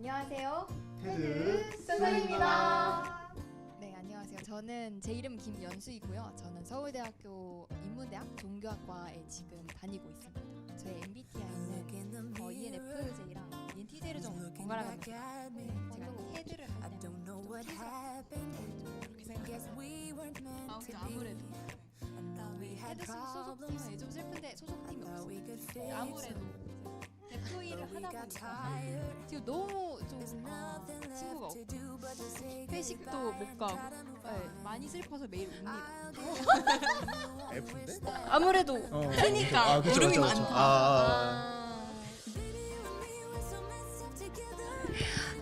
안녕하세요. 테드 순서입니다. 네, 안녕하세요. 제 이름 김연수이고요. 저는 서울대학교 인문대학 종교학과에 지금 다니고 있습니다. 저의 MBTI는 ENFJ랑 ENTJ를 좀 번갈아 가면서 제가 테드를 할 때는 좀 아무래도 테드 소속팀은 좀 슬픈데 소속팀이 없어요. 아무래도 대표 일을 하다 보니까 지금 너무 좀 친구가 없고 회식도 못 가고 많이 슬퍼서 매일 웁니다. F인데? 아무래도 T니까 울음이 많다.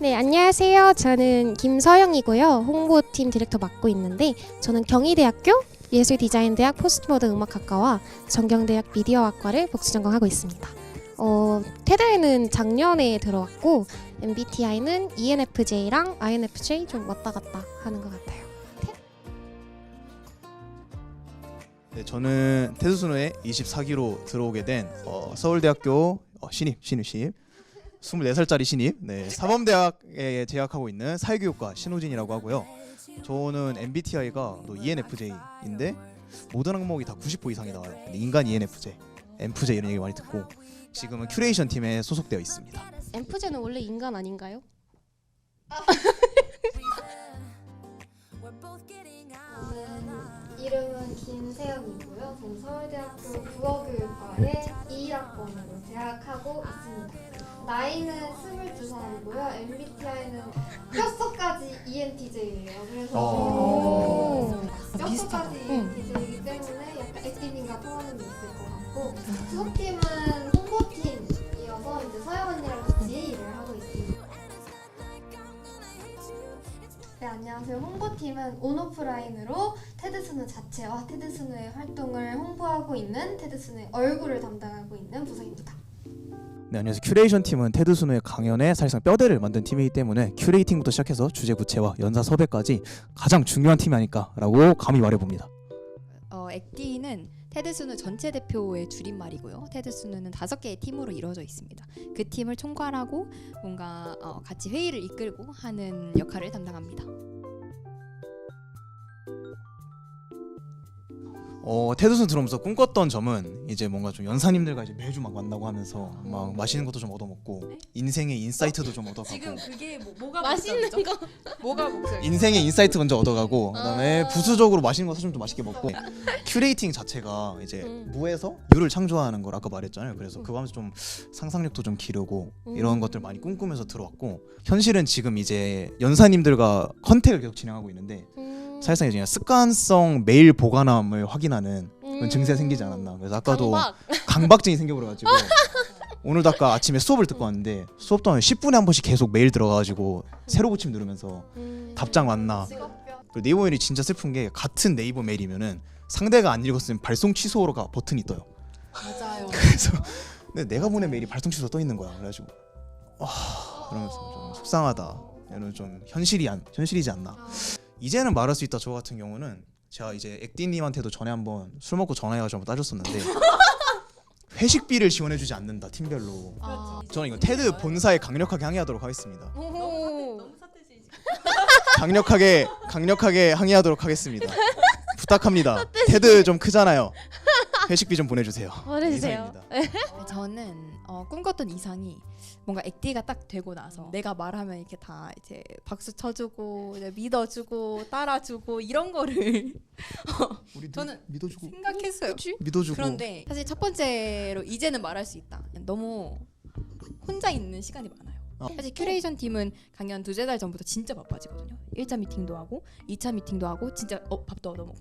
네, 안녕하세요. 저는 김서영이고요. 홍보팀 디렉터 맡고 있는데 저는 경희대학교 예술디자인대학 포스트모던 음악학과와 전경대학 미디어학과를 복수 전공하고 있습니다. 테드에는 작년에 들어왔고 MBTI는 ENFJ랑 INFJ 좀 왔다 갔다 하는 것 같아요. 네, 저는 테드 순우의 24기로 들어오게 된 서울대학교 신입 24살짜리 신입 사범대학에 재학하고 있는 사회교육과 신호진이라고 하고요. 저는 MBTI가 또 ENFJ인데 모든 항목이 다 90% 이상이 나와요. 인간 ENFJ, MFJ 이런 얘기 많이 듣고 지금은 큐레이션 팀에 소속되어 있습니다. MFJ는 원래 인간 아닌가요? 이름은 김세영이고요. 저는 서울대학교 국어교육과에 21학번으로 재학하고 있습니다. 나이는 22살이고요. MBTI는 뼛속까지 ENTJ예요. 그래서 뼛속까지 ENTJ이기 때문에 약간 액티님과 통하는 게 있을 것 같고 소속팀은 홍보팀이어서 이제 서영 언니랑 같이 일을 하고 있습니다. 네, 안녕하세요. 홍보팀은 온오프라인으로 테드순우 자체와 테드순우의 활동을 홍보하고 있는 테드순우의 얼굴을 담당하고 있는 부서입니다. 네, 안녕하세요. 큐레이션 팀은 테드 순우의 강연에 사실상 뼈대를 만든 팀이기 때문에 큐레이팅부터 시작해서 주제 구체와 연사 섭외까지 가장 중요한 팀이 아닐까라고 감히 말해봅니다. 액디는 테드순우 전체 대표의 줄임말이고요. 테드순우는 5개의 팀으로 이루어져 있습니다. 그 팀을 총괄하고 뭔가 같이 회의를 이끌고 하는 역할을 담당합니다. 테드 순우 들어오면서 꿈꿨던 점은 이제 뭔가 좀 연사님들과 이제 매주 막 만나고 하면서 막 맛있는 것도 좀 얻어먹고 인생의 인사이트도 좀 얻어가고 지금 그게 뭐가 맛있는 거? 뭐가 목소리? 인생의 인사이트 먼저 얻어가고 그다음에 부수적으로 맛있는 거 사주면 또 맛있게 먹고 큐레이팅 자체가 이제 무에서 유를 창조하는 걸 아까 말했잖아요. 그래서 그거 하면서 좀 상상력도 좀 기르고 이런 것들 많이 꿈꾸면서 들어왔고 현실은 지금 이제 연사님들과 컨택을 계속 진행하고 있는데 사실상 이제 습관성 메일 보관함을 확인하는 그런 증세가 생기지 않았나. 그래서 아까도 강박증이 생겨버려가지고 오늘도 아까 아침에 수업을 듣고 왔는데 수업 동안 10분에 한 번씩 계속 메일 들어가가지고 새로 고침 누르면서 답장 왔나. 그리고 네이버 메일이 진짜 슬픈 게 같은 네이버 메일이면은 상대가 안 읽었으면 발송 취소가 버튼이 떠요. 맞아요. 그래서 근데 내가 보낸 메일이 발송 취소 떠 있는 거야. 그래가지고 그러면서 좀 속상하다. 이런 좀 현실이지 않나. 이제는 말할 수 있다. 저 같은 경우는 제가 이제 액디님한테도 전에 한번 술 먹고 전화해가지고 한번 따졌었는데 회식비를 지원해주지 않는다 팀별로. 저는 이거 테드 본사에 강력하게 항의하도록 하겠습니다. 강력하게 항의하도록 하겠습니다. 부탁합니다. 테드 좀 크잖아요. 회식비 좀 보내주세요. 보내주세요. 저는 꿈꿨던 이상이 뭔가 액디가 딱 되고 나서 내가 말하면 이렇게 다 이제 박수 쳐주고 이제 믿어주고 따라주고 이런 거를 우리 저는 믿어주고 생각했어요. 믿어주고. 그런데 사실 첫 번째로 이제는 말할 수 있다. 너무 혼자 있는 시간이 많아요. 사실 큐레이션 팀은 강연 2-3달 전부터 진짜 바빠지거든요. 1차 미팅도 하고 2차 미팅도 하고 진짜 밥도 얻어먹고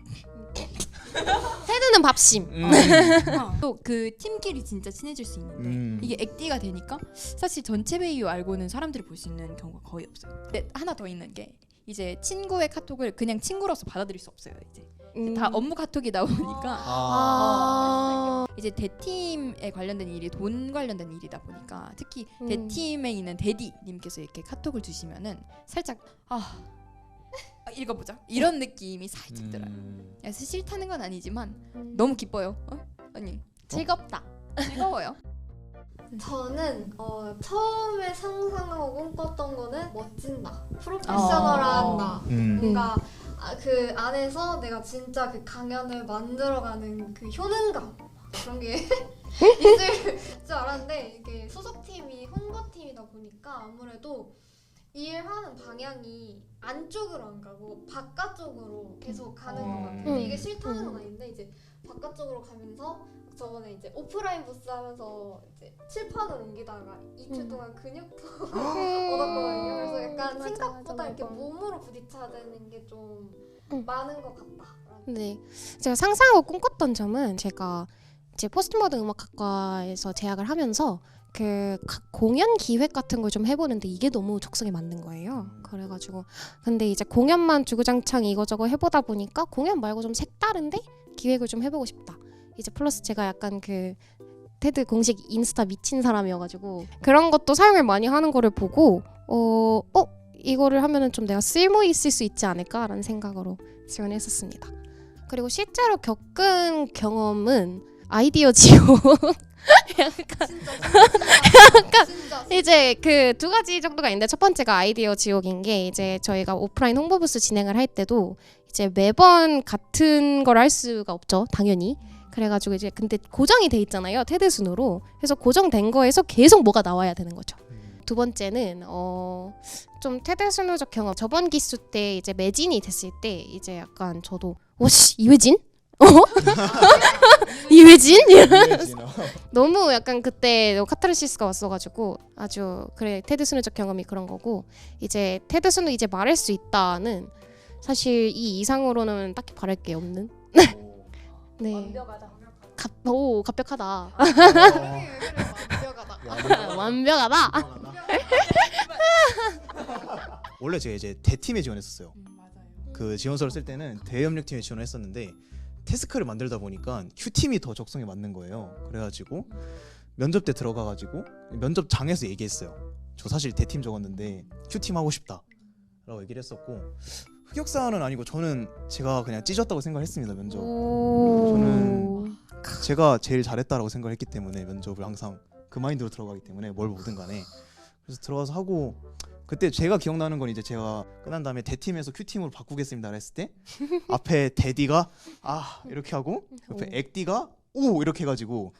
테드는 밥심. 또 그 팀끼리 진짜 친해질 수 있는데 이게 액디가 되니까 사실 전체 회의 말고는 사람들이 볼 수 있는 경우가 거의 없어요. 근데 하나 더 있는 게 이제 친구의 카톡을 그냥 친구로서 받아들일 수 없어요. 이제 다 업무 카톡이다 보니까 이제 대팀에 관련된 일이 돈 관련된 일이다 보니까 특히 대팀에 있는 대디님께서 이렇게 카톡을 주시면은 살짝 읽어보자 이런 느낌이 살짝 들어요. 그래서 싫다는 건 아니지만 너무 기뻐요. 언니 즐겁다. 즐거워요. 저는 처음에 상상하고 꿈꿨던 찐다. 프로페셔널한다. 음. 뭔가 그 안에서 내가 진짜 그 강연을 만들어가는 그 효능감 그런 게 있을 줄 알았는데 이게 소속팀이 홍보팀이다 보니까 아무래도 일하는 방향이 안쪽으로 안 가고 바깥쪽으로 계속 가는 것 같아요. 근데 이게 싫다는 건 아닌데 이제 바깥쪽으로 가면서 저번에 이제 오프라인 부스 하면서 이제 칠판을 옮기다가 2주 동안 근육통 얻었거든요. 그래서 약간 맞아, 생각보다 맞아, 이렇게 맞아. 몸으로 부딪혀야 되는 게 좀 많은 것 같다. 네, 제가 상상하고 꿈꿨던 점은 제가 이제 포스트모던 음악학과에서 재학을 하면서 그 각 공연 기획 같은 걸 좀 해보는데 이게 너무 적성에 맞는 거예요. 그래가지고 근데 이제 공연만 주구장창 이거저거 해보다 보니까 공연 말고 좀 색다른데 기획을 좀 해보고 싶다. 이제 플러스 제가 약간 그 테드 공식 인스타 미친 사람이어가지고 그런 것도 사용을 많이 하는 거를 보고 이거를 하면은 좀 내가 쓸모 있을 수 있지 않을까라는 생각으로 지원했었습니다. 그리고 실제로 겪은 경험은 아이디어 지옥 진짜 이제 그 두 가지 정도가 있는데 첫 번째가 아이디어 지옥인 게 이제 저희가 오프라인 홍보 부스 진행을 할 때도 이제 매번 같은 걸 할 수가 없죠, 당연히. 그래가지고 이제 근데 고정이 돼 있잖아요, 테드 순으로. 그래서 고정된 거에서 계속 뭐가 나와야 되는 거죠. 두 번째는 좀 테드 순우적 경험. 저번 기수 때 이제 매진이 됐을 때 이제 약간 저도 오씨 이회진? 이회진? 너무 약간 그때 카타르시스가 왔어가지고 아주 그래 테드 순우적 경험이 그런 거고 이제 테드 순우 이제 말할 수 있다는 사실 이 이상으로는 딱히 바랄 게 없는. 네. 완벽하다. 갑벽하다. 완벽하다. 완벽하다. 원래 제가 이제 대팀에 지원했었어요. 맞아요. 그 지원서를 쓸 때는 대협력팀에 지원을 했었는데 태스크를 만들다 보니까 Q팀이 더 적성에 맞는 거예요. 그래가지고 면접 때 들어가가지고 면접장에서 얘기했어요. 저 사실 대팀 적었는데 Q팀 하고 싶다 라고 얘기를 했었고, 흑역사는 아니고 저는 제가 그냥 찢었다고 생각했습니다. 면접 저는 제가 제일 잘했다라고 생각했기 때문에 면접을 항상 그 마인드로 들어가기 때문에 뭘 보든 간에 그래서 들어가서 하고, 그때 제가 기억나는 건 이제 제가 끝난 다음에 대팀에서 Q팀으로 바꾸겠습니다 했을 때 앞에 대디가 아 이렇게 하고 옆에 액디가 오 이렇게 해가지고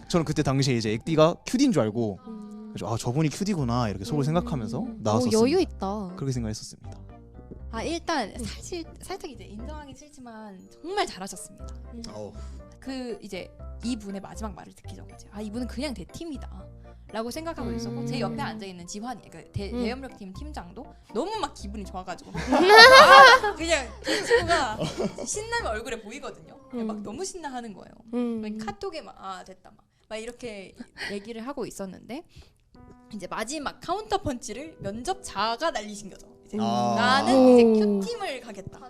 저는 그때 당시에 이제 액디가 QD인 줄 알고 그래서 아 저분이 QD구나 이렇게 속으로 생각하면서 나왔었습니다. 여유 있다. 그렇게 생각했었습니다. 일단 사실 살짝 이제 인정하기 싫지만 정말 잘하셨습니다. 그 이제 이분의 마지막 말을 듣기 전까지 이분은 그냥 대팀이다 라고 생각하고 있었고, 제 옆에 앉아있는 지환이 그 대협력팀 팀장도 너무 막 기분이 좋아가지고 그냥 그 친구가 신나면 얼굴에 보이거든요. 막 너무 신나하는 거예요. 카톡에 막 됐다 막 이렇게 얘기를 하고 있었는데 이제 마지막 카운터 펀치를 면접자가 날리신 거죠. 이제 나는 이제 Q팀을 가겠다.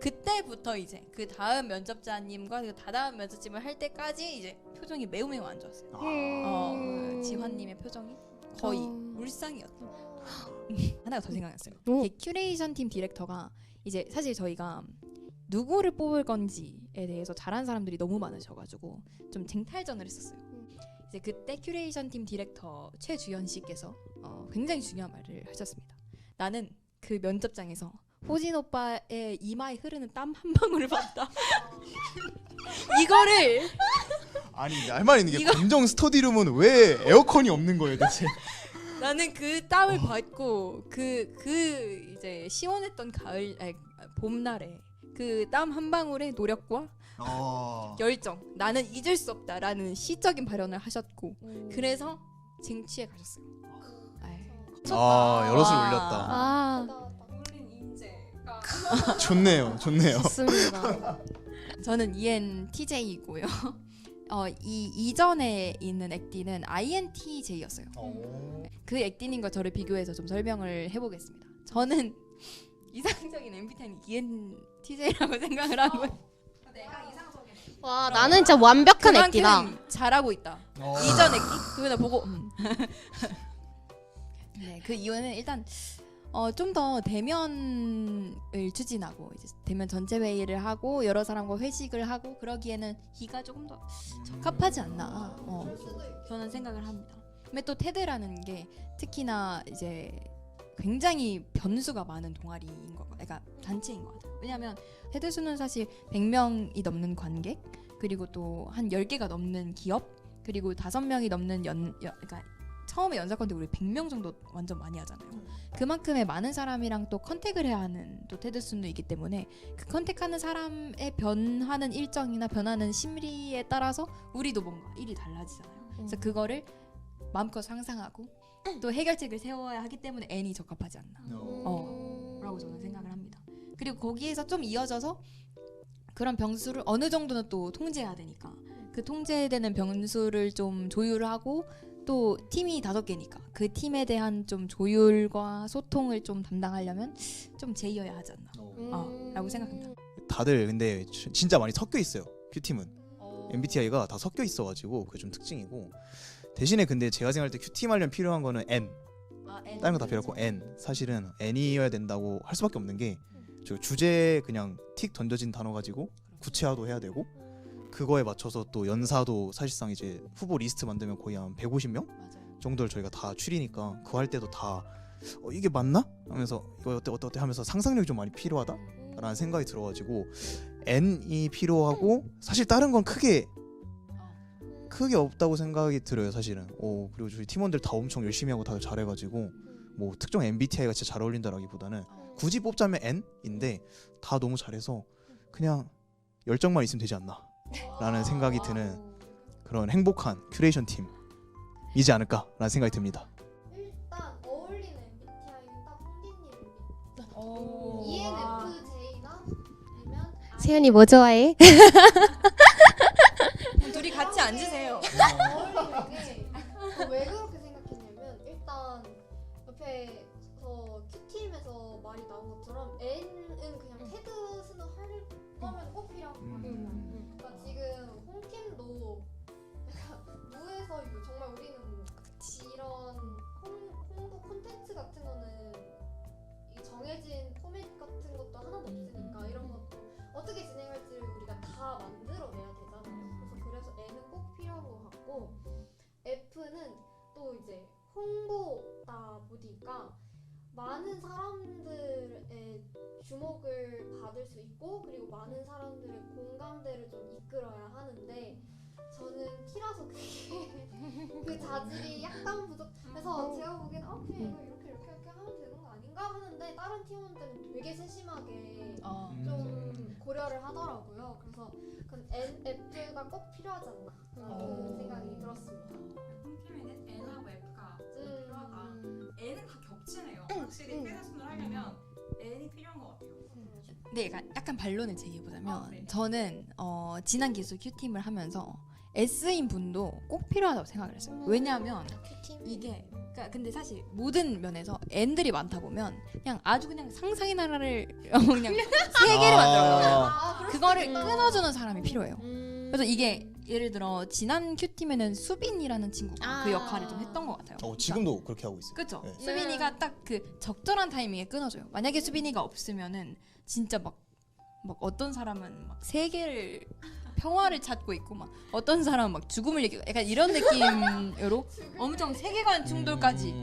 그때부터 이제 그 다음 면접자님과 그 다다음 면접팀을 할 때까지 이제 표정이 매우 안 좋았어요. 그 지환님의 표정이 거의 울상이었죠. 하나가 더 생각났어요. 이게 큐레이션 팀 디렉터가 이제 사실 저희가 누구를 뽑을 건지에 대해서 잘하는 사람들이 너무 많으셔가지고 좀 쟁탈전을 했었어요. 이제 그때 큐레이션 팀 디렉터 최주연 씨께서 굉장히 중요한 말을 하셨습니다. 나는 그 면접장에서 호진 오빠의 이마에 흐르는 땀 한 방울을 봤다. 이거를 아니 할 말 있는 게 검정 스터디룸은 왜 에어컨이 없는 거예요 대체? 나는 그 땀을 받고 그 이제 시원했던 봄날에 그 땀 한 방울의 노력과 열정, 나는 잊을 수 없다라는 시적인 발언을 하셨고 그래서 쟁취에 가셨어요. 여럿을 올렸다. 좋네요. 좋습니다. 저는 ENTJ이고요. 이 이전에 있는 액디는 INTJ였어요. 그 액디님과 저를 비교해서 좀 설명을 해보겠습니다. 저는 이상적인 MBTI는 ENTJ라고 생각을 하고 내가 이상적인 와 나는 진짜 완벽한 액기다. 그만큼 잘하고 있다. 이전 액디 그거나 보고 네, 그 이유는 일단 좀 더 대면을 추진하고 이제 대면 전체 회의를 하고 여러 사람과 회식을 하고 그러기에는 E가 조금 더 적합하지 않나 저는 생각을 합니다. 근데 또 테드라는 게 특히나 이제 굉장히 변수가 많은 동아리인 것 같아요. 그러니까 단체인 것 같아요. 왜냐하면 테드수는 사실 100명이 넘는 관객, 그리고 또 한 10개가 넘는 기업, 그리고 5명이 넘는 그러니까 처음에 연사건 때 우리 100명 정도 완전 많이 하잖아요. 그만큼의 많은 사람이랑 또 컨택을 해야 하는 또 테드수이기 때문에 그 컨택하는 사람의 변하는 일정이나 변하는 심리에 따라서 우리도 뭔가 일이 달라지잖아요. 그래서 그거를 마음껏 상상하고 또 해결책을 세워야 하기 때문에 N이 적합하지 않나 라고 저는 생각을 합니다. 그리고 거기에서 좀 이어져서 그런 변수를 어느 정도는 또 통제해야 되니까 그 통제되는 변수를 좀 조율하고 또 팀이 5개니까 그 팀에 대한 좀 조율과 소통을 좀 담당하려면 좀 제이여야 하지 않나 라고 생각합니다. 다들 근데 진짜 많이 섞여 있어요. 큐팀은 MBTI가 다 섞여 있어가지고 그게 좀 특징이고, 대신에 근데 제가 생각할 때 Q팀 하려면 필요한 거는 N. 다른 거 다 필요 없고 N. 사실은 N이어야 된다고 할 수밖에 없는 게 저 주제 그냥 틱 던져진 단어 가지고 구체화도 해야 되고 그거에 맞춰서 또 연사도 사실상 이제 후보 리스트 만들면 거의 한 150명 정도를 저희가 다 추리니까 그거 할 때도 다 이게 맞나? 하면서 이거 어때 하면서 상상력이 좀 많이 필요하다라는 생각이 들어가지고 N이 필요하고, 사실 다른 건 크게 없다고 생각이 들어요 사실은. 그리고 저희 팀원들 다 엄청 열심히 하고 다들 잘해가지고 뭐 특정 MBTI가 진짜 잘 어울린다라기보다는 굳이 뽑자면 N인데 다 너무 잘해서 그냥 열정만 있으면 되지 않나 라는 생각이 드는 그런 행복한 큐레이션 팀이지 않을까라는 생각이 듭니다. 일단 어울리는 MBTI는 딱 홍디님 ENFJ나 아니면 세연이 뭐 좋아해? 둘이 같이 앉으세요. 어울리는 게 왜 그렇게 생각했냐면 일단 옆에서 Q팀에서 말이 나온 것처럼 N은 그냥 테드 스는 할 거면 꼭 필요한 거 같아요. 그러니까 지금 홈팀도 무에서 정말 우리는 이런 홍보 콘텐츠 같은 거는 이 정해진 포맷 같은 것도 하나도 없으니까 이런 것도 어떻게 진행할지를 우리가 다 만들어내야 되잖아요. 그래서 N은 꼭 필요한 것 같고, F는 또 이제 홍보다 보니까 많은 사람들의 주목을 받을 수 있고 그리고 많은 사람들의 공감대를 좀 이끌어야 하는데 저는 T라서 그 자질이 약간 부족해서 제가 보기엔 그냥 이거 이렇게 하면 되는 거 아닌가 하는데 다른 팀원들은 되게 세심하게 좀 고려를 하더라고요. 그래서 F가 꼭 필요하지 않나 라는 생각이 들었습니다. 홈팀에는 N하고 F가 필요하다. N은 다 겹치네요. 확실히 테드순을 하려면 N이 필요한 것 같아요. 네, 약간 반론을 제기해보자면 저는 지난 기수 Q팀을 하면서 S인 분도 꼭 필요하다고 생각을 했어요. 왜냐하면 이게 근데 사실 모든 면에서 N들이 많다 보면 그냥 아주 그냥 상상의 나라를 그냥 세계를 만들어요. 그거를 끊어주는 사람이 필요해요. 그래서 이게 예를 들어 지난 Q팀에는 수빈이라는 친구가 그 역할을 좀 했던 것 같아요. 지금도 그렇게 하고 있어요. 그렇죠. 네. 수빈이가 딱 그 적절한 타이밍에 끊어줘요. 만약에 수빈이가 없으면은 진짜 막 어떤 사람은 막 세계를 평화를 찾고 있고 막 어떤 사람은 막 죽음을 얘기하고 약간 이런 느낌으로 엄청 세계관 충돌까지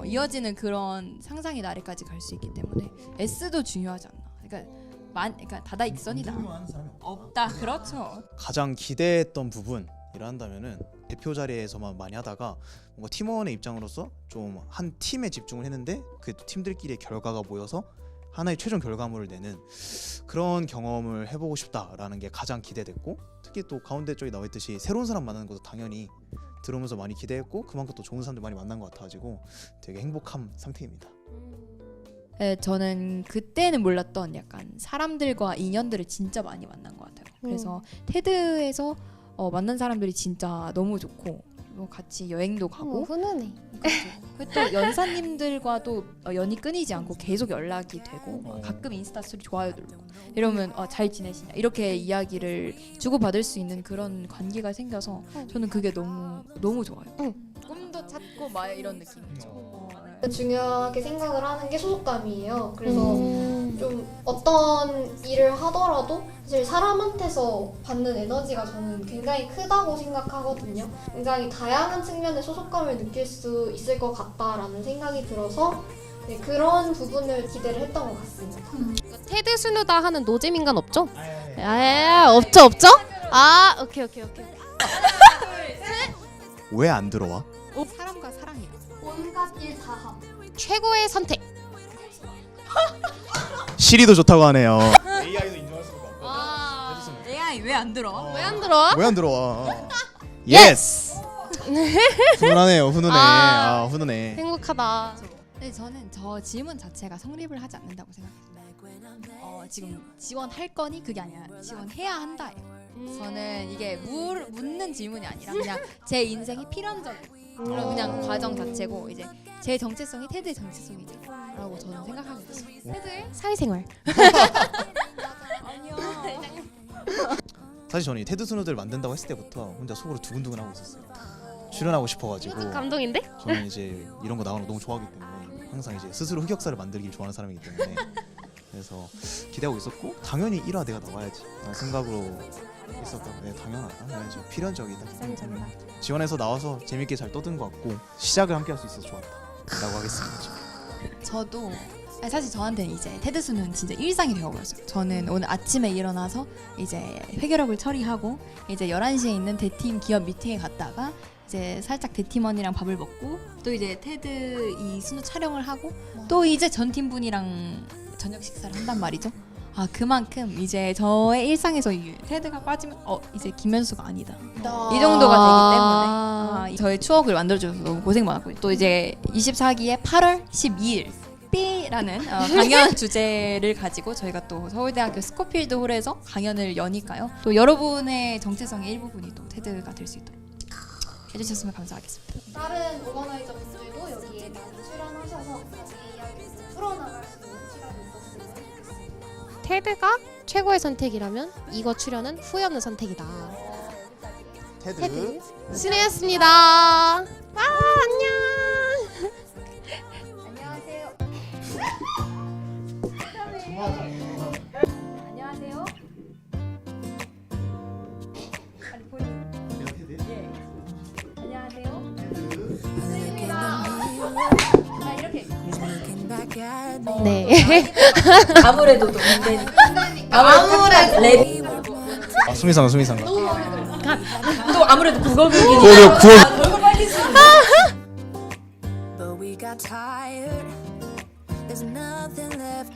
이어지는 그런 상상의 나래까지 갈 수 있기 때문에 S도 중요하지 않나. 그러니까 다다익선이다. 없다. 그렇죠. 가장 기대했던 부분이라 한다면은 대표 자리에서만 많이 하다가 뭔가 팀원의 입장으로서 좀 한 팀에 집중을 했는데 그 팀들끼리의 결과가 모여서 하나의 최종 결과물을 내는 그런 경험을 해보고 싶다라는 게 가장 기대됐고, 특히 또 가운데 쪽에 나와 있듯이 새로운 사람 만나는 것도 당연히 들어오면서 많이 기대했고 그만큼 또 좋은 사람들 많이 만난 것 같아가지고 되게 행복한 상태입니다. 네, 저는 그때는 몰랐던 약간 사람들과 인연들을 진짜 많이 만난 것 같아요. 그래서 테드에서 만난 사람들이 진짜 너무 좋고 같이 여행도 가고 훈훈해. 그렇죠. 또 연사님들과도 연이 끊이지 않고 계속 연락이 되고 가끔 인스타 스토리 좋아요 누르고 이러면 잘 지내시냐 이렇게 이야기를 주고받을 수 있는 그런 관계가 생겨서 저는 그게 너무 좋아요. 꿈도 찾고 막 이런 느낌이죠. 중요하게 생각을 하는 게 소속감이에요. 그래서 좀 어떤 일을 하더라도 사실 사람한테서 받는 에너지가 저는 굉장히 크다고 생각하거든요. 굉장히 다양한 측면의 소속감을 느낄 수 있을 것 같다라는 생각이 들어서 네, 그런 부분을 기대를 했던 것 같습니다. 테드 순우다 하는 노잼 인간 없죠? 없죠. 아 오케이. 왜 안 들어와? 사람과 사랑이요. 온갖 일 다 함. 최고의 선택. 시리도 좋다고 하네요. AI도 인정할 수가 없고. AI 왜 안 들어? 왜 안 들어? 왜 안 들어와? 예스. 훈훈하네요. 훈훈해. 행복하다. 네, 저는 저 질문 자체가 성립을 하지 않는다고 생각해요. 지금 지원할 거니 그게 아니라 지원해야 한다예요. 저는 이게 묻는 질문이 아니라 그냥 제 인생이 필연적인 그런 그냥 과정 자체고 이제 제 정체성이 테드의 정체성이지라고 저는 생각하게 됐어요. 테드의 사회생활. 아니요. 사실 저는 이 테드 순우들 만든다고 했을 때부터 혼자 속으로 두근두근 하고 있었어요. 출연하고 싶어가지고. 감동인데? 저는 이제 이런 거 나오는 거 너무 좋아하기 때문에 항상 이제 스스로 흑역사를 만들길 좋아하는 사람이기 때문에 그래서 기대하고 있었고 당연히 1화 내가 나와야지 라는 생각으로 있었던. 네, 당연하다. 해야지. 필연적이다. 지원해서 나와서 재밌게 잘 떠든 것 같고 시작을 함께 할 수 있어서 좋았다라고 하겠습니다. 저도 사실 저한테는 이제 테드 순은 진짜 일상이 되어버렸어요. 저는 오늘 아침에 일어나서 이제 회계력을 처리하고 이제 11시에 있는 대팀 기업 미팅에 갔다가 이제 살짝 대팀원이랑 밥을 먹고 또 이제 테드 이 순우 촬영을 하고 또 이제 전 팀분이랑 저녁 식사를 한단 말이죠. 아 그만큼 이제 저의 일상에서 이 테드가 빠지면 이제 김현수가 아니다 이 정도가 되기 때문에 저의 추억을 만들어줘서 너무 고생 많았고 또 이제 24기의 8월 12일 B라는 강연 주제를 가지고 저희가 또 서울대학교 스코필드 홀에서 강연을 여니까요. 또 여러분의 정체성의 일부분이 또 테드가 될 수 있도록 해주셨으면 감사하겠습니다. 다른 오거나이저 분들도 여기에 많이 출연하셔서 자기 이야기를 풀어나갈 수 있는 시간이 있었으면 좋겠습니다. 테드가 최고의 선택이라면 이거 출연은 후회 없는 선택이다. 테드. 순우였습니다. 와 안녕. 안녕하세요. 안녕하세요. 아니 본인. 예. 안녕하세요. 아 이렇게. 네. 아무래도 농대니까. 아무래도 랩. 수미상. 또 아무래도 국어 교육이니까. 구워. 얼굴 빨리 쓰는. But we got tired. There's nothing left.